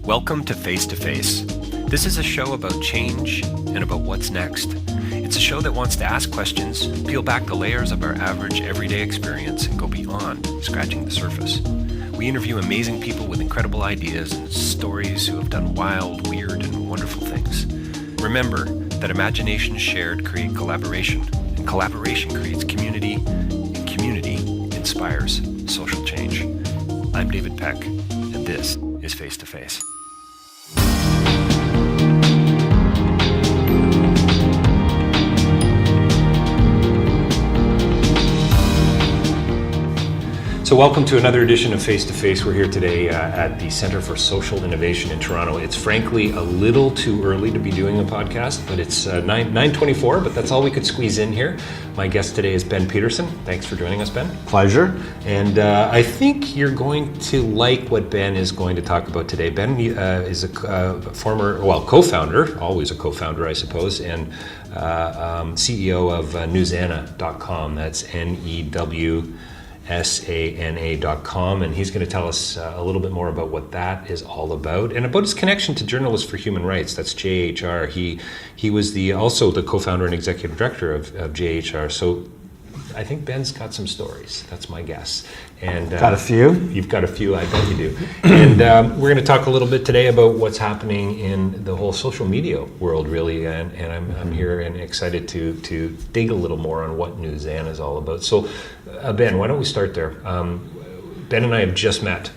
Welcome to Face to Face. This is a show about change and about what's next. It's a show that wants to ask questions, peel back the layers of our average everyday experience, and go beyond scratching the surface. We interview amazing people with incredible ideas and stories who have done wild, weird, and wonderful things. Remember that imagination shared creates collaboration, and collaboration creates community, and community inspires social change. I'm David Peck, and this is Face to Face. So welcome to another edition of Face to Face. We're here today at the Centre for Social Innovation in Toronto. It's frankly a little too early to be doing a podcast, but it's 9:24, but that's all we could squeeze in here. My guest today is Ben Peterson. Thanks for joining us, Ben. Pleasure. And I think you're going to like what Ben is going to talk about today. Ben is a co-founder, always a co-founder, I suppose, and CEO of newsana.com. That's NEWSANA.com, and he's going to tell us a little bit more about what that is all about and about his connection to Journalists for Human Rights. That's JHR. He was also the co-founder and executive director of JHR. So I think Ben's got some stories. That's my guess. And got a few? You've got a few, I bet you do. And we're going to talk a little bit today about what's happening in the whole social media world, really. And I'm here and excited to dig a little more on what Newsana is all about. So, Ben, why don't we start there? Ben and I have just met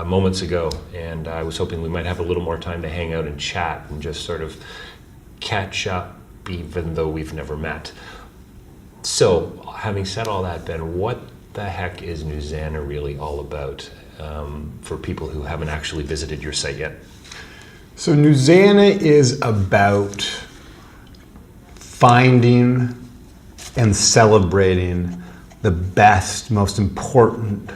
moments ago, and I was hoping we might have a little more time to hang out and chat and just sort of catch up, even though we've never met. So, having said all that, Ben, what the heck is Newsana really all about for people who haven't actually visited your site yet? So Newsana is about finding and celebrating the best, most important,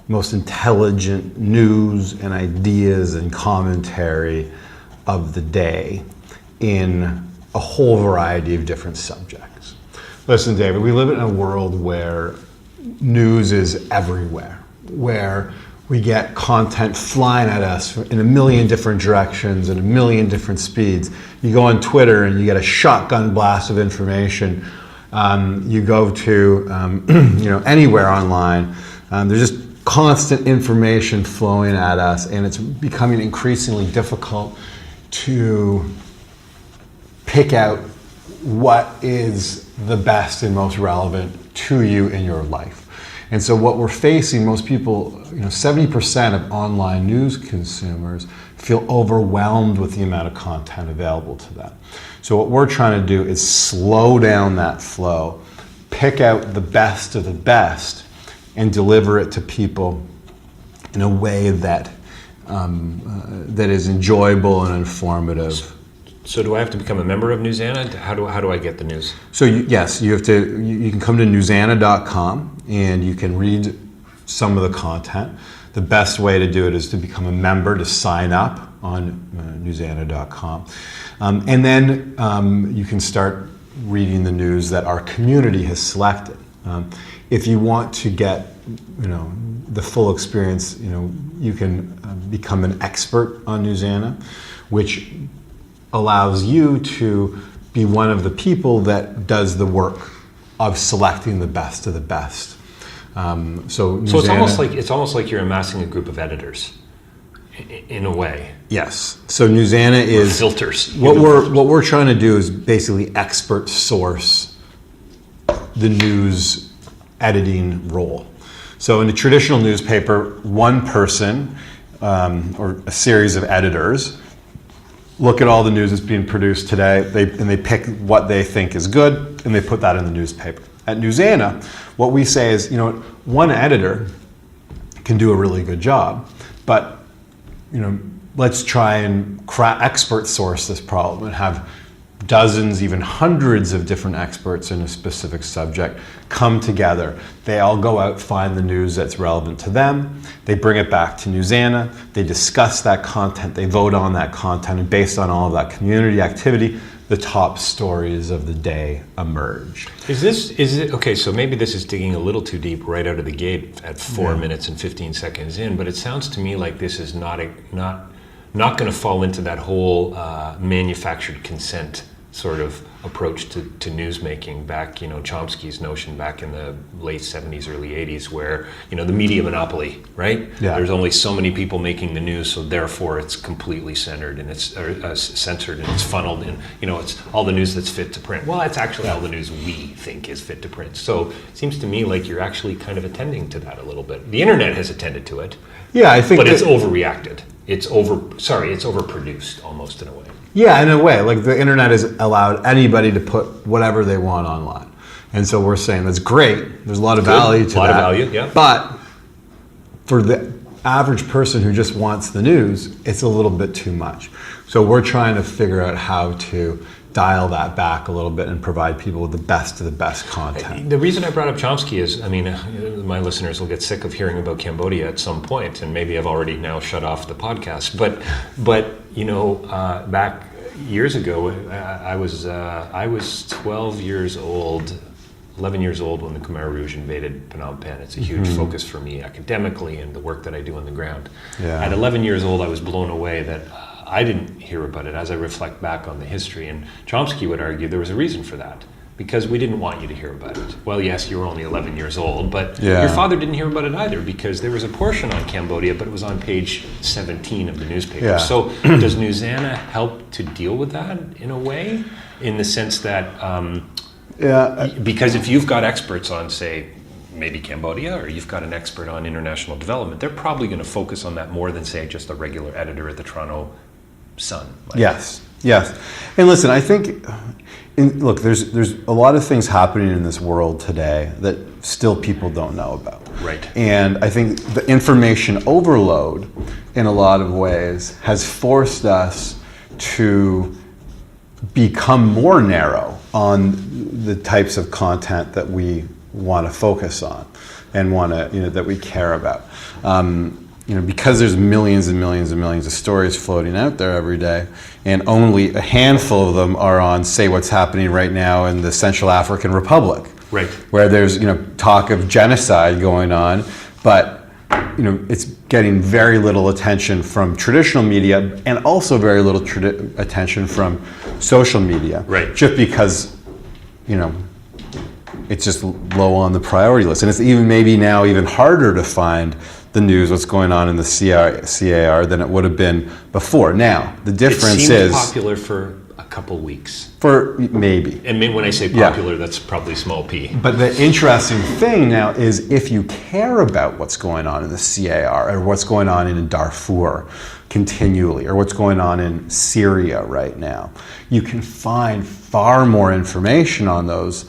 most intelligent news and ideas and commentary of the day in a whole variety of different subjects. Listen, David, we live in a world where news is everywhere, where we get content flying at us in a million different directions and a million different speeds. You go on Twitter and you get a shotgun blast of information. You go to anywhere online. There's just constant information flowing at us, and it's becoming increasingly difficult to pick out what is the best and most relevant to you in your life. And so what we're facing, most people, 70% of online news consumers feel overwhelmed with the amount of content available to them. So what we're trying to do is slow down that flow, pick out the best of the best, and deliver it to people in a way that that is enjoyable and informative. So do I have to become a member of Newsana? How do I get the news? So you can come to newsana.com and you can read some of the content. The best way to do it is to become a member, to sign up on newsana.com. And then you can start reading the news that our community has selected. If you want to get the full experience, you can become an expert on Newsana, which allows you to be one of the people that does the work of selecting the best of the best. So it's almost like you're amassing a group of editors, in a way. Yes. So Newsana is filters. What we're trying to do is basically expert source the news editing role. So in a traditional newspaper, one person or a series of editors look at all the news that's being produced today, and they pick what they think is good, and they put that in the newspaper. At Newsana, what we say is, one editor can do a really good job, but let's try and expert source this problem and have dozens, even hundreds of different experts in a specific subject come together. They all go out, find the news that's relevant to them. They bring it back to Newsana. They discuss that content. They vote on that content. And based on all of that community activity, the top stories of the day emerge. Is it okay? So maybe this is digging a little too deep right out of the gate at 4 minutes and 15 seconds in. But it sounds to me like this is not not going to fall into that whole manufactured consent sort of approach to news making. Back, Chomsky's notion back in the late 70s, early 80s, where, the media monopoly, right? Yeah. There's only so many people making the news, so therefore it's completely centered and it's censored and it's funneled in, it's all the news that's fit to print. Well, it's actually all the news we think is fit to print. So it seems to me like you're actually kind of attending to that a little bit. The internet has attended to it. Yeah, I think but it's overreacted. It's overproduced almost in a way. Yeah, in a way. Like the internet has allowed anybody to put whatever they want online. And so we're saying that's great. There's a lot of value to that. A lot of value, yeah. But for the average person who just wants the news, it's a little bit too much. So we're trying to figure out how to dial that back a little bit and provide people with the best of the best content. The reason I brought up Chomsky is, my listeners will get sick of hearing about Cambodia at some point, and maybe I've already now shut off the podcast. But back years ago, I was 12 years old, 11 years old when the Khmer Rouge invaded Phnom Penh. It's a huge focus for me academically and the work that I do on the ground. Yeah. At 11 years old, I was blown away that I didn't hear about it as I reflect back on the history. And Chomsky would argue there was a reason for that, because we didn't want you to hear about it. Well, yes, you were only 11 years old, but your father didn't hear about it either, because there was a portion on Cambodia, but it was on page 17 of the newspaper. Yeah. So does Newsana help to deal with that in a way, in the sense that, because if you've got experts on, say, maybe Cambodia, or you've got an expert on international development, they're probably going to focus on that more than, say, just a regular editor at the Toronto Sun. Yes. And listen, I think, look, there's a lot of things happening in this world today that still people don't know about. Right. And I think the information overload, in a lot of ways, has forced us to become more narrow on the types of content that we want to focus on and that we care about. Because there's millions and millions and millions of stories floating out there every day, and only a handful of them are on, say, what's happening right now in the Central African Republic, right, where there's talk of genocide going on, but it's getting very little attention from traditional media, and also very little attention from social media, right, just because it's just low on the priority list, and it's maybe now even harder to find the news, what's going on in the CAR than it would have been before. Now, the difference is... It seemed popular for a couple weeks. For maybe. And when I say popular, that's probably small p. But the interesting thing now is, if you care about what's going on in the CAR, or what's going on in Darfur continually, or what's going on in Syria right now, you can find far more information on those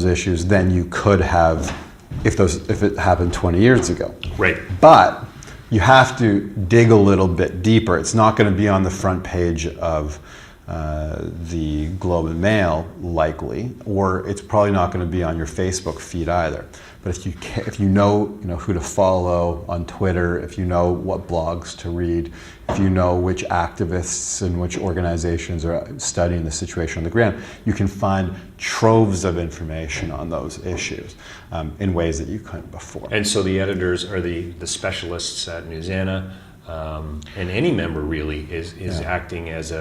issues than you could have if it happened 20 years ago. Right. But you have to dig a little bit deeper. It's not going to be on the front page of the Globe and Mail, likely, or it's probably not going to be on your Facebook feed either. But if you know who to follow on Twitter, if you know what blogs to read, if you know which activists and which organizations are studying the situation on the ground, you can find troves of information on those issues in ways that you couldn't before. And so the editors are the specialists at Newsana, and any member really is acting as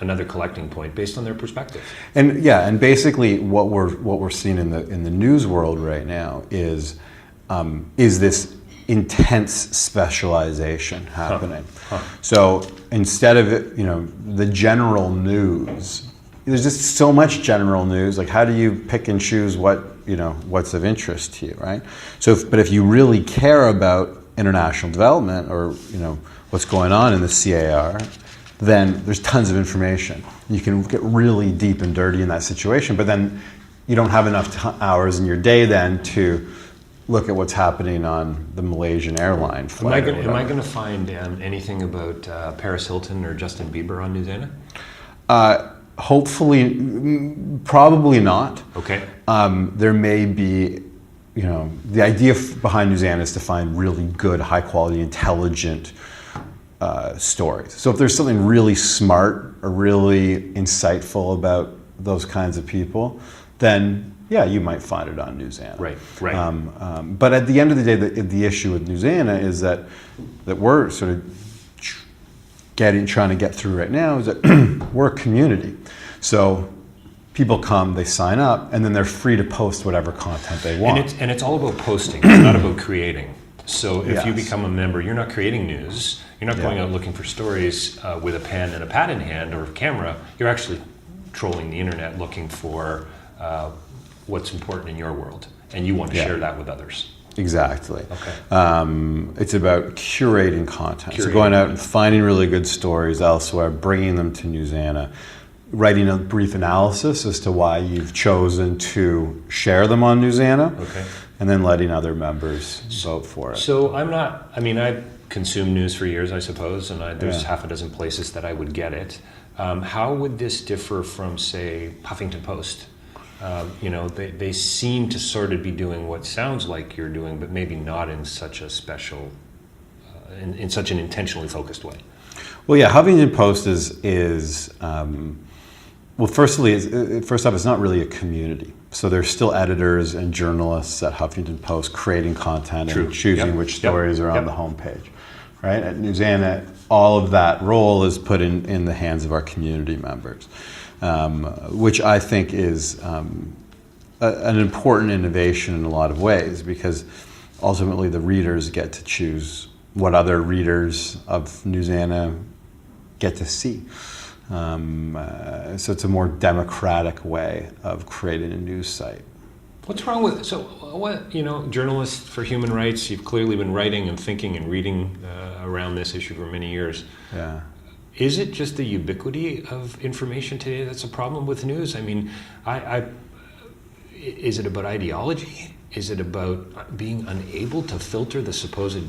another collecting point based on their perspective. And basically what we're seeing in the news world right now is this intense specialization happening. So instead of the general news, there's just so much general news. Like, how do you pick and choose what's of interest to you, right? But if you really care about international development, or what's going on in the CAR, then there's tons of information. You can get really deep and dirty in that situation, but then you don't have enough hours in your day then to look at what's happening on the Malaysian airline flight. Am I going to find anything about Paris Hilton or Justin Bieber on Newsana? Hopefully, probably not. Okay. There may be, the idea behind Newsana is to find really good, high quality, intelligent stories. So if there's something really smart or really insightful about those kinds of people, then yeah, you might find it on Newsana. Right. But at the end of the day, the issue with Newsana is that we're sort of trying to get through right now is that we're a community. So people come, they sign up, and then they're free to post whatever content they want. And it's all about posting. It's not about creating. So if you Yes. become a member, you're not creating news. You're not going out looking for stories with a pen and a pad in hand or a camera. You're actually trolling the internet looking for what's important in your world. And you want to share that with others. Exactly. Okay. It's about curating content. So going out and finding really good stories elsewhere, bringing them to Newsana, writing a brief analysis as to why you've chosen to share them on Newsana, and then letting other members vote for it. So I consumed news for years, I suppose, and there's half a dozen places that I would get it. How would this differ from, say, Huffington Post? They seem to sort of be doing what sounds like you're doing, but maybe not in such a special, in such an intentionally focused way. Well, yeah, Huffington Post is first off, it's not really a community. So there's still editors and journalists at Huffington Post creating content and choosing which stories are on the homepage, right? At Newsana, all of that role is put in the hands of our community members, which I think is an important innovation in a lot of ways, because ultimately the readers get to choose what other readers of Newsana get to see. So it's a more democratic way of creating a news site. What's wrong with journalists for human rights? You've clearly been writing and thinking and reading around this issue for many years. Yeah. Is it just the ubiquity of information today that's a problem with news? I mean, is it about ideology? Is it about being unable to filter the supposed,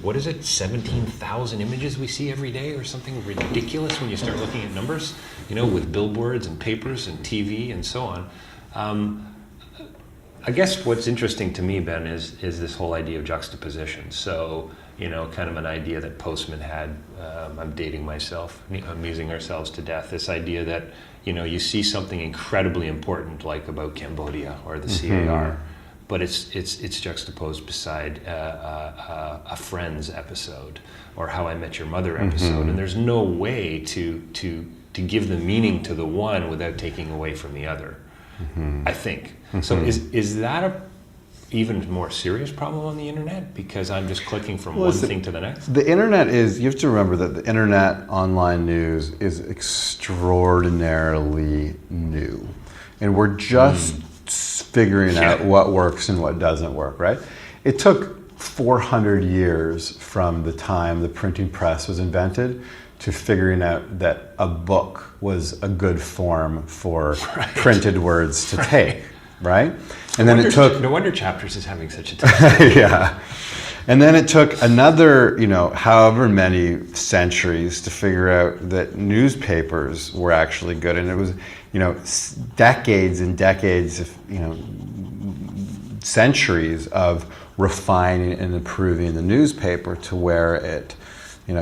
17,000 images we see every day or something ridiculous when you start looking at numbers, with billboards and papers and TV and so on. I guess what's interesting to me, Ben, is this whole idea of juxtaposition. So, kind of an idea that Postman had, I'm dating myself, amusing ourselves to death, this idea that, you see something incredibly important like about Cambodia or the CAR, but it's juxtaposed beside a Friends episode or How I Met Your Mother episode, and there's no way to give the meaning to the one without taking away from the other. I think. So is that a even more serious problem on the internet, because I'm just clicking from one thing to the next? The internet you have to remember that the internet online news is extraordinarily new, and we're just figuring out what works and what doesn't work, right? It took 400 years from the time the printing press was invented to figuring out that a book was a good form for printed words to take, right? And then it took... No wonder Chapters is having such a tough time. Yeah. And then it took another, however many centuries to figure out that newspapers were actually good. And it was, decades and decades of, centuries of refining and improving the newspaper to where it,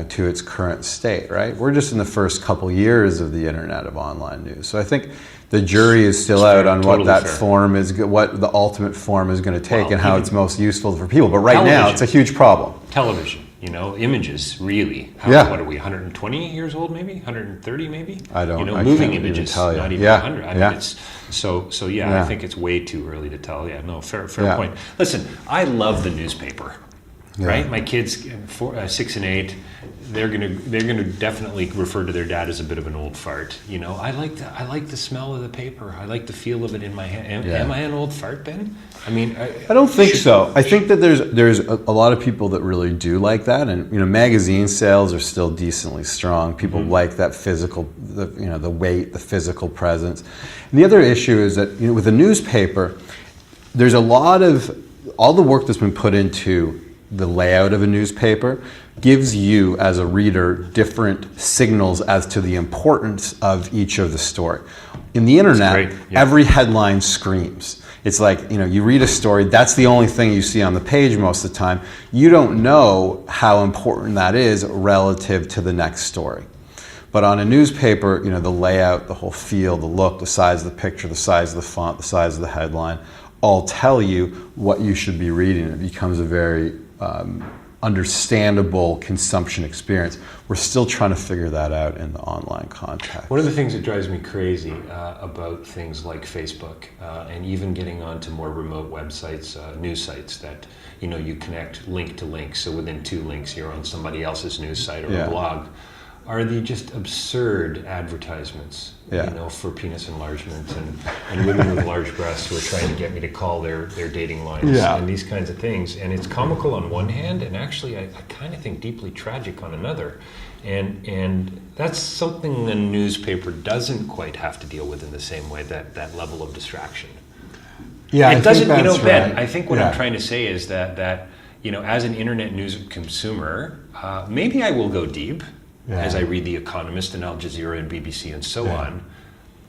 to its current state, right? We're just in the first couple years of the internet of online news. So I think the jury is still out on what that form is, what the ultimate form is going to take, and how it's most useful for people. But right now, it's a huge problem. Television, images, really. What are we, 120 years old, maybe? 130, maybe? I don't. Moving images, not even 100. I mean, it's I think it's way too early to tell. Yeah, no, fair point. Listen, I love the newspaper. Right, my kids, 6 and 8, they're gonna definitely refer to their dad as a bit of an old fart. I like the smell of the paper. I like the feel of it in my hand. Am I an old fart, Ben? I mean, I don't think so. I think that there's a lot of people that really do like that, and magazine sales are still decently strong. People like that physical, the weight, the physical presence. And the other issue is that with a newspaper, there's a lot of all the work that's been put into the layout of a newspaper gives you as a reader different signals as to the importance of each of the story. In the internet, every headline screams. It's like, you read a story, that's the only thing you see on the page most of the time. You don't know how important that is relative to the next story. But on a newspaper, the layout, the whole feel, the look, the size of the picture, the size of the font, the size of the headline, all tell you what you should be reading. It becomes a very understandable consumption experience. We're still trying to figure that out in the online context. One of the things that drives me crazy about things like Facebook and even getting onto more remote websites, news sites that you connect link to link, so within 2 links you're on somebody else's news site or a blog, are the just absurd advertisements, for penis enlargement and women with large breasts who are trying to get me to call their dating lines and these kinds of things. And it's comical on one hand, and actually I kind of think deeply tragic on another. And that's something a newspaper doesn't quite have to deal with in the same way, that level of distraction. Yeah, it doesn't, Ben, right. I think what I'm trying to say is that as an internet news consumer, maybe I will go deep as I read The Economist and Al Jazeera and BBC and so on.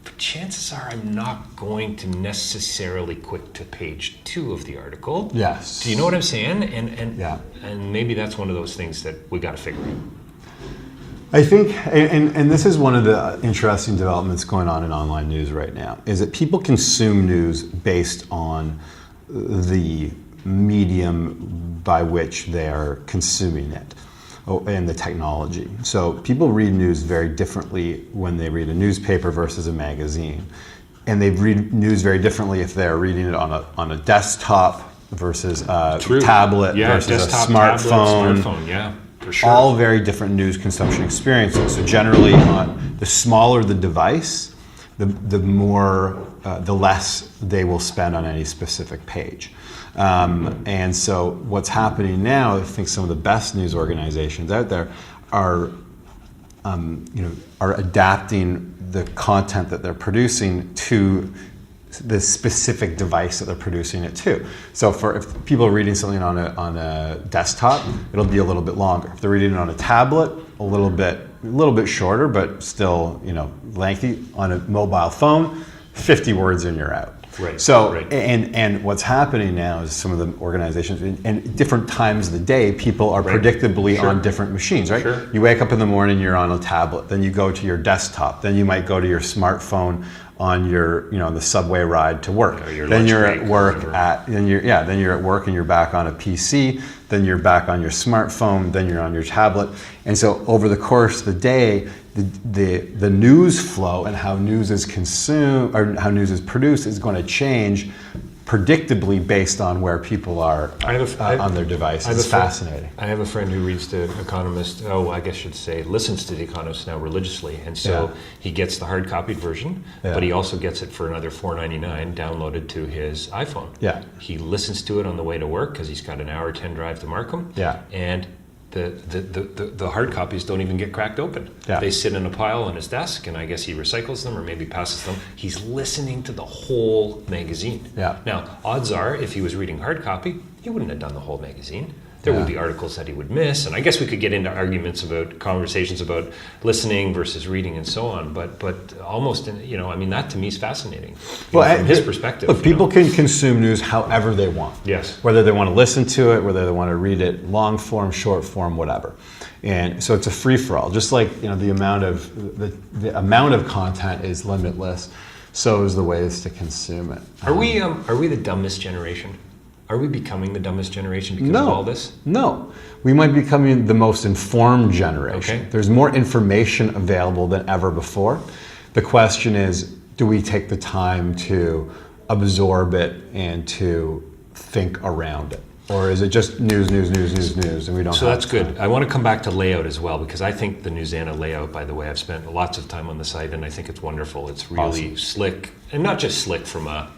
But chances are I'm not going to necessarily click to page 2 of the article. Yes. Do you know what I'm saying? And maybe that's one of those things that we got to figure out. I think, and this is one of the interesting developments going on in online news right now, is that people consume news based on the medium by which they are consuming it and the technology. So people read news very differently when they read a newspaper versus a magazine. And they read news very differently if they're reading it on a desktop versus a tablet versus a smartphone. For sure. All very different news consumption experiences. So generally, the smaller the device, the less they will spend on any specific page. And so what's happening now, I think some of the best news organizations out there are adapting the content that they're producing to the specific device that they're producing it to. So if people are reading something on a desktop, it'll be a little bit longer. If they're reading it on a tablet, a little bit shorter, but still lengthy. On a mobile phone, 50 words and you're out. Right. So and what's happening now is some of the organizations, and different times of the day, people are predictably on different machines, right? Sure. You wake up in the morning, you're on a tablet, then you go to your desktop, then you might go to your smartphone on your, on the subway ride to work. Then you're at work then you're at work and you're back on a PC, then you're back on your smartphone, then you're on your tablet. And so over the course of the day, the news flow and how news is consumed or how news is produced is going to change predictably based on where people are on their devices. It's fascinating. I have a friend who reads The Economist, listens to The Economist now religiously. And so he gets the hard copied version, but he also gets it for another $4.99 downloaded to his iPhone. Yeah. He listens to it on the way to work because he's got an hour 10 drive to Markham. Yeah. And the hard copies don't even get cracked open. Yeah. They sit in a pile on his desk, and I guess he recycles them or maybe passes them. He's listening to the whole magazine. Yeah. Now, odds are, if he was reading hard copy, he wouldn't have done the whole magazine. There would be articles that he would miss, and I guess we could get into conversations about listening versus reading and so on. But almost, that to me is fascinating. From his perspective. Look, people can consume news however they want. Yes. Whether they want to listen to it, whether they want to read it long form, short form, whatever. And so it's a free for all. Just like the amount of content is limitless, so is the ways to consume it. Are we the dumbest generation? Are we becoming the dumbest generation because of all this? No. We might be becoming the most informed generation. Okay. There's more information available than ever before. The question is, do we take the time to absorb it and to think around it? Or is it just news, and we don't So that's good. I want to come back to layout as well, because I think the Newsana layout, by the way, I've spent lots of time on the site, and I think it's wonderful. It's really slick, and not just slick from a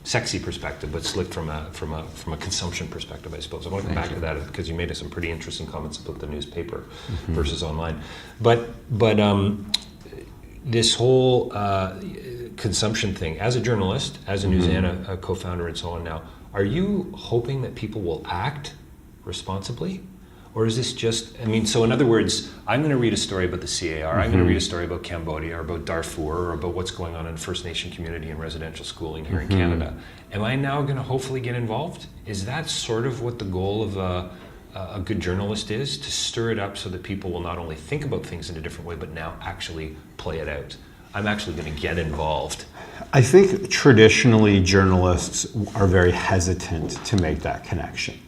sexy perspective, but slick from a consumption perspective, I suppose. I want to come back to that because you made some pretty interesting comments about the newspaper versus online. But this whole consumption thing, as a journalist, as a Newsana co-founder and so on now, are you hoping that people will act responsibly? Or is this just, so in other words, I'm going to read a story about the CAR, I'm going to read a story about Cambodia or about Darfur or about what's going on in the First Nation community and residential schooling here in Canada. Am I now going to hopefully get involved? Is that sort of what the goal of a good journalist is? To stir it up so that people will not only think about things in a different way, but now actually play it out. I'm actually going to get involved. I think traditionally journalists are very hesitant to make that connection.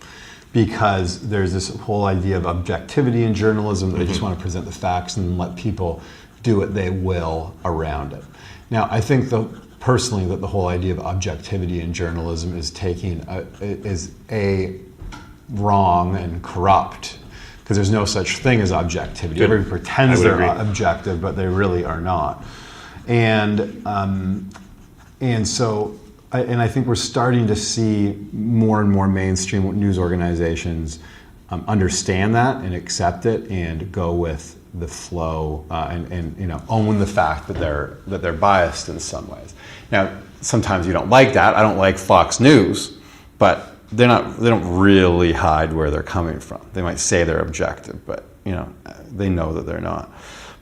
because there's this whole idea of objectivity in journalism, that they just want to present the facts and let people do what they will around it. Now, I think personally that the whole idea of objectivity in journalism is wrong and corrupt, because there's no such thing as objectivity. Everybody pretends they're objective, but they really are not. And so I think we're starting to see more and more mainstream news organizations understand that and accept it and go with the flow, and own the fact that they're biased in some ways. Now, sometimes you don't like that. I don't like Fox News, but they don't really hide where they're coming from. They might say they're objective, but they know that they're not.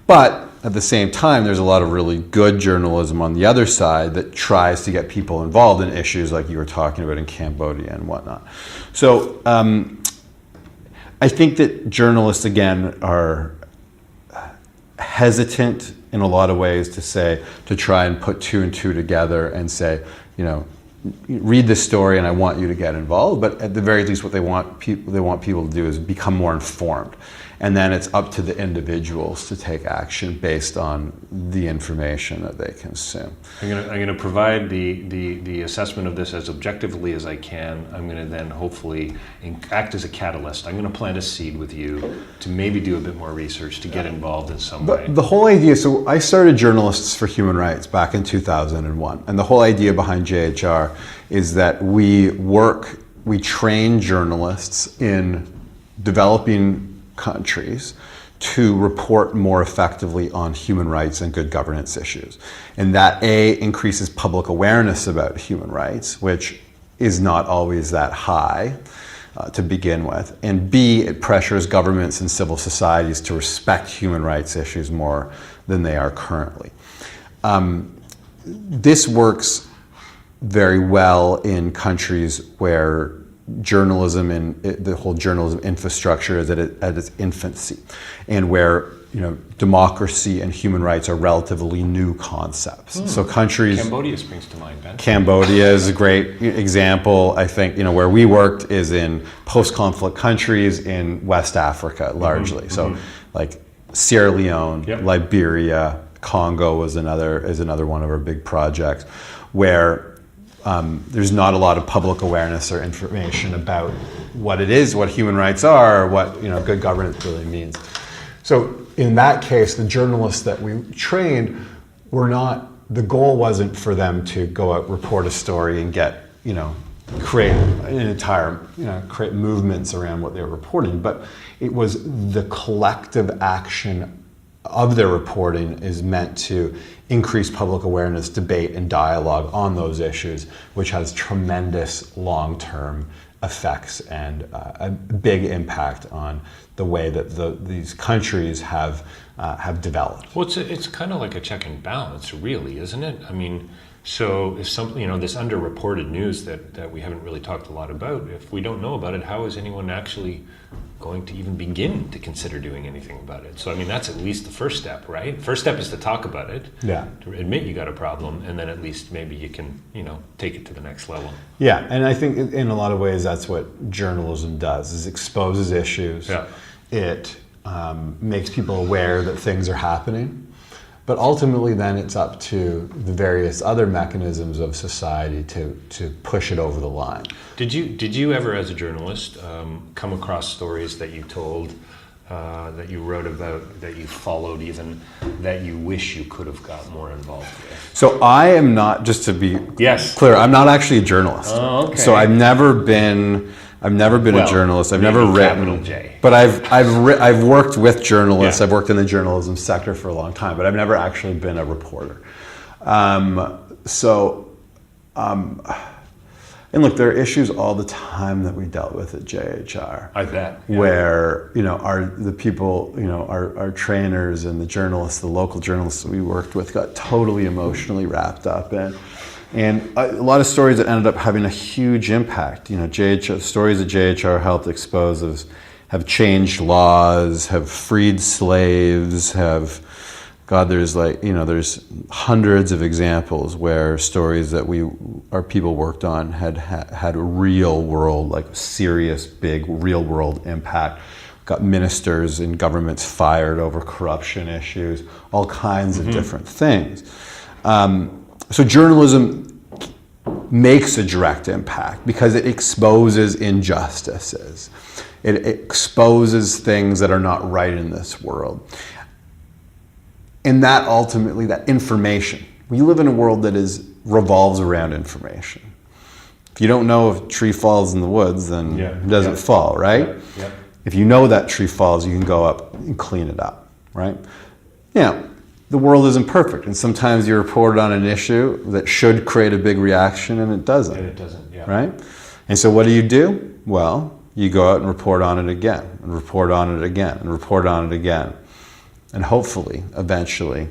But at the same time, there's a lot of really good journalism on the other side that tries to get people involved in issues like you were talking about in Cambodia and whatnot. So I think that journalists, again, are hesitant in a lot of ways to try and put two and two together and say, read this story and I want you to get involved. But at the very least, what they want people to do is become more informed. And then it's up to the individuals to take action based on the information that they consume. I'm going to provide the assessment of this as objectively as I can. I'm going to then hopefully act as a catalyst. I'm going to plant a seed with you to maybe do a bit more research, to get involved in some way. The whole idea, so I started Journalists for Human Rights back in 2001. And the whole idea behind JHR is that we train journalists in developing countries to report more effectively on human rights and good governance issues. And that increases public awareness about human rights, which is not always that high to begin with. And B, it pressures governments and civil societies to respect human rights issues more than they are currently. This works very well in countries where journalism and the whole journalism infrastructure is at its infancy, and where democracy and human rights are relatively new concepts. So countries, Cambodia springs to mind, Ben. Cambodia is a great example. I think where we worked is in post-conflict countries in West Africa largely. So like Sierra Leone, Liberia, Congo is another one of our big projects, where there's not a lot of public awareness or information about what it is, what human rights are, or what good governance really means. So in that case, the journalists that we trained the goal wasn't for them to go out, report a story and create an entire, create movements around what they were reporting, but it was the collective action of their reporting is meant to increase public awareness, debate, and dialogue on those issues, which has tremendous long-term effects and a big impact on the way that these countries have developed. Well, it's kind of like a check and balance, really, isn't it? I mean, so if something, this underreported news that we haven't really talked a lot about, if we don't know about it, how is anyone actually going to even begin to consider doing anything about it? So, I mean, that's at least the first step, right? First step is to talk about it, to admit you got a problem, and then at least maybe you can, take it to the next level. Yeah, and I think in a lot of ways that's what journalism does, is exposes issues. Yeah. It makes people aware that things are happening. But ultimately, then it's up to the various other mechanisms of society to push it over the line. Did you ever, as a journalist, come across stories that you told, that you wrote about, that you followed even, that you wish you could have got more involved with? So I am not, just to be clear, I'm not actually a journalist. Oh, okay. So I've never been a journalist. I've never written. J. But I've worked with journalists. I've worked in the journalism sector for a long time, but I've never actually been a reporter. And look, there are issues all the time that we dealt with at JHR. I bet. Yeah. Where the people, our trainers and the journalists, the local journalists that we worked with, got totally emotionally wrapped up in. And a lot of stories that ended up having a huge impact. Stories that JHR helped expose have changed laws, have freed slaves, have God, there's there's hundreds of examples where stories that our people worked on had real world, like serious, big, real world impact. Got ministers in governments fired over corruption issues, all kinds of different things. So journalism makes a direct impact because it exposes injustices. It exposes things that are not right in this world. And that ultimately, that information, we live in a world that revolves around information. If you don't know if a tree falls in the woods, then it doesn't fall, right? Yep. If you know that tree falls, you can go up and clean it up, right? The world isn't perfect, and sometimes you report on an issue that should create a big reaction, and it doesn't. And it doesn't, yeah. Right? And so what do? Well, you go out and report on it again, and report on it again, and report on it again. And hopefully, eventually,